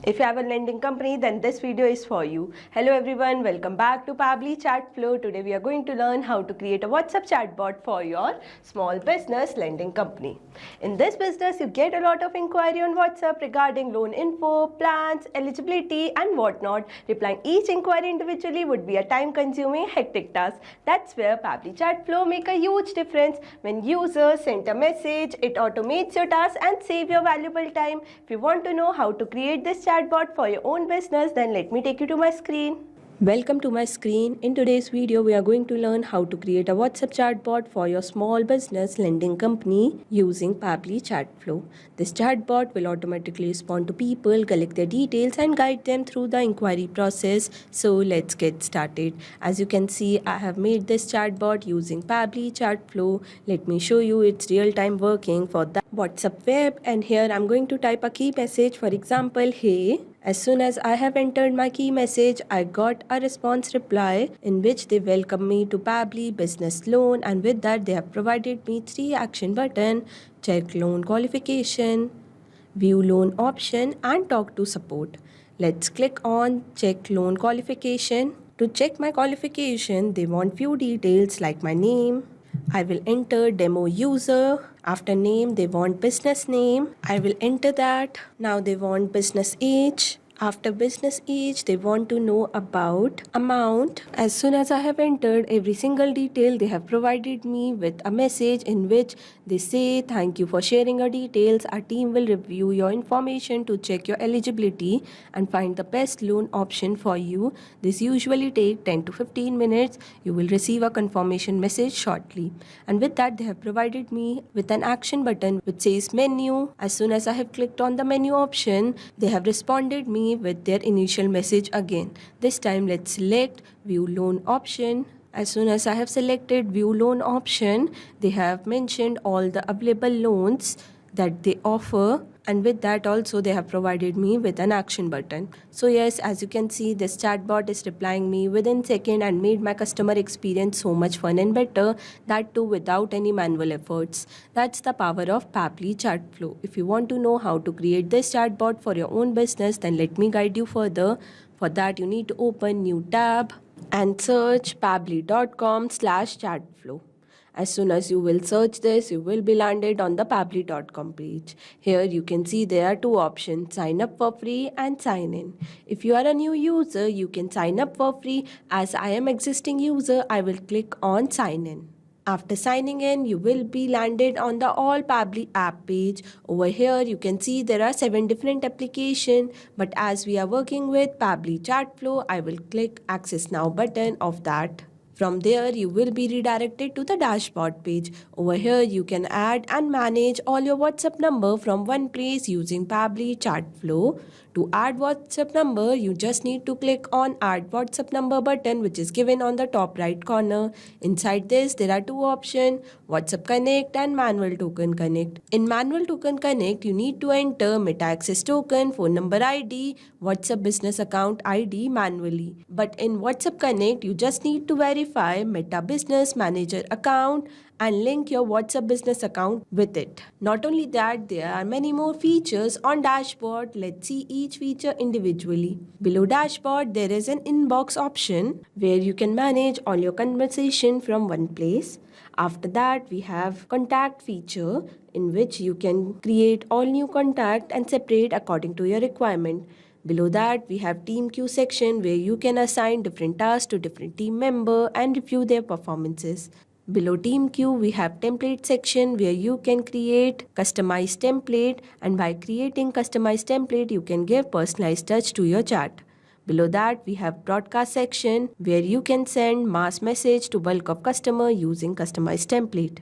If you have a lending company, then this video is for you. Hello everyone, welcome back to Pabbly Chat Flow. Today we are going to learn how to create a WhatsApp chatbot for your small business lending company. In this business, you get a lot of inquiry on WhatsApp regarding loan info, plans, eligibility and whatnot. Replying each inquiry individually would be a time-consuming, hectic task. That's where Pabbly Chat Flow make a huge difference. When users send a message, it automates your task and save your valuable time. If you want to know how to create this chatbot for your own business, then let me take you to my screen. Welcome to my screen. In today's video, we are going to learn how to create a WhatsApp chatbot for your small business lending company using Pabbly Chatflow. This chatbot will automatically respond to people, collect their details and guide them through the inquiry process. So let's get started. As you can see, I have made this chatbot using Pabbly Chatflow. Let me show you its real-time working for the WhatsApp web, and here I'm going to type a key message, for example, hey. As soon as I have entered my key message, I got a response reply in which they welcome me to Pabbly Business Loan, and with that they have provided me 3 action button: check loan qualification, view loan option and talk to support. Let's click on check loan qualification. To check my qualification, they want few details like my name. I will enter demo user. After name, they want business name. I will enter that. Now they want business age. After business age, they want to know about amount. As soon as I have entered every single detail, they have provided me with a message in which they say, thank you for sharing your details. Our team will review your information to check your eligibility and find the best loan option for you. This usually takes 10 to 15 minutes. You will receive a confirmation message shortly. And with that, they have provided me with an action button which says menu. As soon as I have clicked on the menu option, they have responded me with their initial message again. This time let's select view loan option. As soon as I have selected view loan option, they have mentioned all the available loans that they offer, and with that also they have provided me with an action button. So yes, as you can see, this chatbot is replying me within second and made my customer experience so much fun and better, that too without any manual efforts. That's the power of Pabbly Chatflow. If you want to know how to create this chatbot for your own business, then let me guide you further. For that, you need to open new tab and search pabbly.com/chatflow. As soon as you will search this, you will be landed on the pabbly.com page. Here you can see there are 2 options: sign up for free and sign in. If you are a new user, you can sign up for free. As I am existing user, I will click on sign in. After signing in, you will be landed on the All Pabbly app page. Over here, you can see there are 7 different applications, but as we are working with Pabbly Chatflow, I will click Access Now button of that. From there, you will be redirected to the dashboard page. Over here, you can add and manage all your WhatsApp number from one place using Pabbly Chatflow. To add WhatsApp number, you just need to click on Add WhatsApp Number button, which is given on the top right corner. Inside this, there are 2 options: WhatsApp Connect and Manual Token Connect. In Manual Token Connect, you need to enter Meta Access Token, phone number ID, WhatsApp Business Account ID manually. But in WhatsApp Connect, you just need to verify Meta Business Manager account and link your WhatsApp business account with it. Not only that, there are many more features on dashboard. Let's see each feature individually. Below dashboard, there is an inbox option where you can manage all your conversation from one place. After that, we have contact feature in which you can create all new contact and separate according to your requirement. Below that, we have team queue section where you can assign different tasks to different team member and review their performances. Below team queue, we have template section where you can create customized template, and by creating customized template, you can give personalized touch to your chat. Below that, we have broadcast section where you can send mass message to bulk of customer using customized template.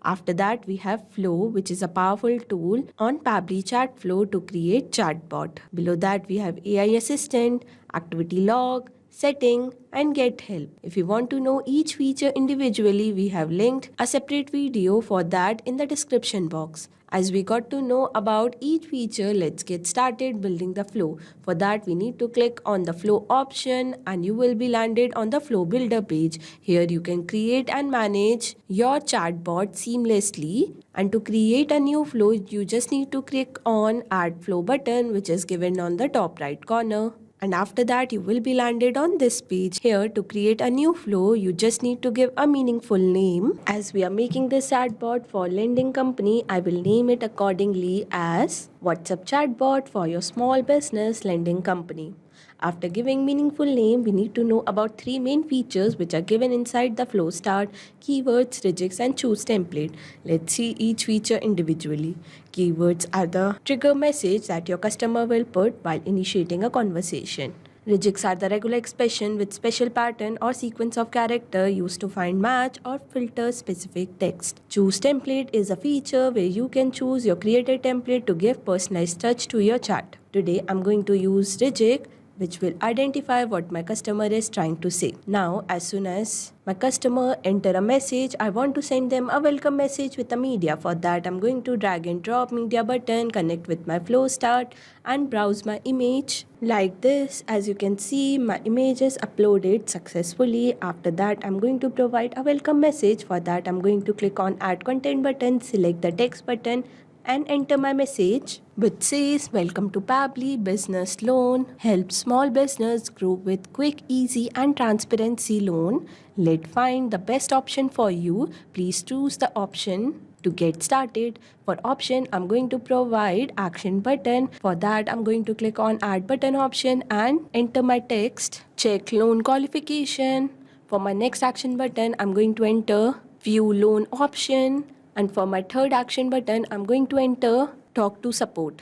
After that, we have Flow, which is a powerful tool on Pabbly Chatflow to create chatbot. Below that, we have AI Assistant, Activity Log, setting, and get help. If you want to know each feature individually, we have linked a separate video for that in the description box. As we got to know about each feature, let's get started building the flow. For that, we need to click on the flow option and you will be landed on the flow builder page. Here you can create and manage your chatbot seamlessly. And to create a new flow, you just need to click on add flow button, which is given on the top right corner. And after that, you will be landed on this page. Here, to create a new flow, you just need to give a meaningful name. As we are making this chatbot for lending company, I will name it accordingly as WhatsApp chatbot for your small business lending company. After giving meaningful name, we need to know about three main features which are given inside the flow start: keywords, regex, and choose template. Let's see each feature individually. Keywords are the trigger message that your customer will put while initiating a conversation. Regex are the regular expression with special pattern or sequence of character used to find match or filter specific text. Choose template is a feature where you can choose your created template to give personalized touch to your chat. Today I'm going to use regex, which will identify what my customer is trying to say. Now, as soon as my customer enter a message, I want to send them a welcome message with a media. For that, I'm going to drag and drop media button, connect with my flow start and browse my image. Like this, as you can see, my image is uploaded successfully. After that, I'm going to provide a welcome message. For that, I'm going to click on add content button, select the text button, and enter my message which says, welcome to Pabbly Business Loan. Help small business grow with quick, easy and transparency loan. Let's find the best option for you. Please choose the option to get started. For option, I'm going to provide action button. For that, I'm going to click on add button option and enter my text. Check loan qualification. For my next action button, I'm going to enter view loan option. And for my third action button, I'm going to enter talk to support.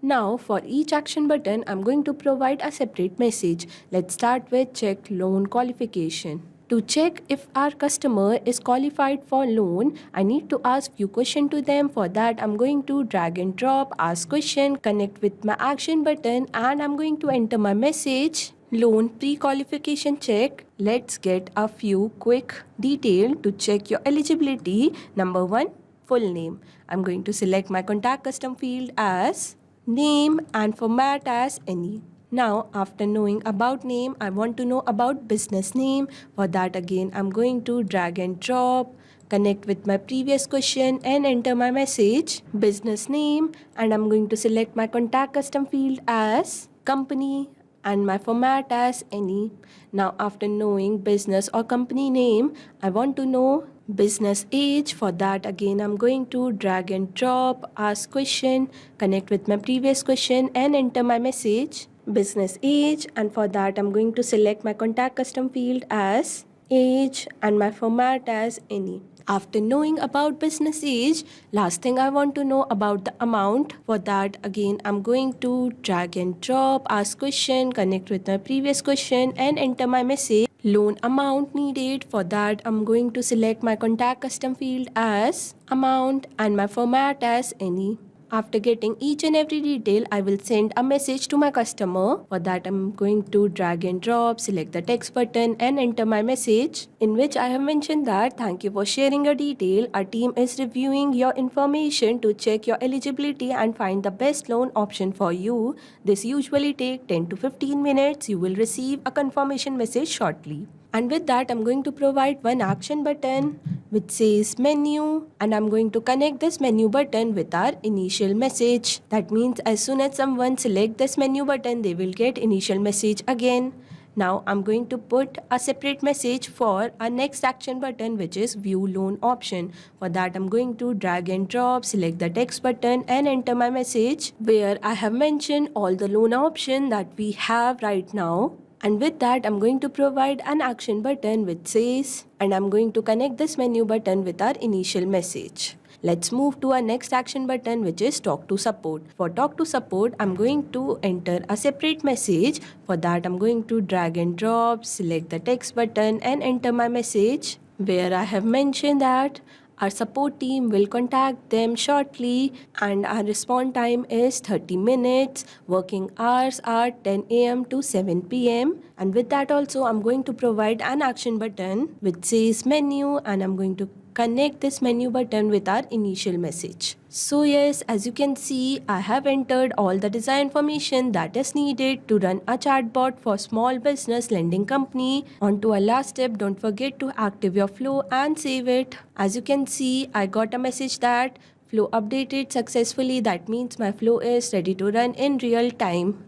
Now for each action button, I'm going to provide a separate message. Let's start with check loan qualification. To check if our customer is qualified for loan, I need to ask few questions to them. For that, I'm going to drag and drop, ask question, connect with my action button, and I'm going to enter my message. Loan pre-qualification check. Let's get a few quick details to check your eligibility. Number 1, full name. I'm going to select my contact custom field as name and format as any. Now, after knowing about name, I want to know about business name. For that, again, I'm going to drag and drop, connect with my previous question and enter my message, business name, and I'm going to select my contact custom field as company and my format as any. Now, after knowing business or company name, I want to know business age. For that, again, I'm going to drag and drop, ask question, connect with my previous question and enter my message, business age. And for that, I'm going to select my contact custom field as age and my format as any. After knowing about business age, last thing I want to know about the amount. For that, again, I'm going to drag and drop, ask question, connect with my previous question and enter my message, loan amount needed. For that, I'm going to select my contact custom field as amount and my format as any. After getting each and every detail, I will send a message to my customer. For that, I'm going to drag and drop, select the text button and enter my message, in which I have mentioned that thank you for sharing your detail. Our team is reviewing your information to check your eligibility and find the best loan option for you. This usually takes 10 to 15 minutes. You will receive a confirmation message shortly. And with that, I'm going to provide one action button which says menu, and I'm going to connect this menu button with our initial message. That means as soon as someone select this menu button, they will get initial message again. Now I'm going to put a separate message for our next action button, which is view loan option. For that, I'm going to drag and drop, select the text button and enter my message where I have mentioned all the loan option that we have right now. And with that, I'm going to provide an action button which says, and I'm going to connect this menu button with our initial message. Let's move to our next action button, which is talk to support. For talk to support, I'm going to enter a separate message. For that, I'm going to drag and drop, select the text button and enter my message where I have mentioned that Our support team will contact them shortly, and our response time is 30 minutes. Working hours are 10 a.m. to 7 p.m. And with that also, I'm going to provide an action button which says menu, and I'm going to connect this menu button with our initial message. So yes, as you can see, I have entered all the design information that is needed to run a chatbot for small business lending company. On to our last step, don't forget to active your flow and save it. As you can see, I got a message that flow updated successfully. That means my flow is ready to run in real time.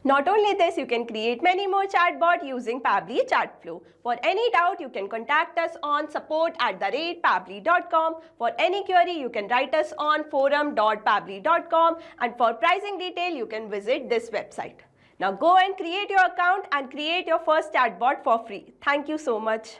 Not only this, you can create many more chatbots using Pabbly Chatflow. For any doubt, you can contact us on support@pabbly.com. For any query, you can write us on forum.pabbly.com, and for pricing detail, you can visit this website. Now go and create your account and create your first chatbot for free. Thank you so much.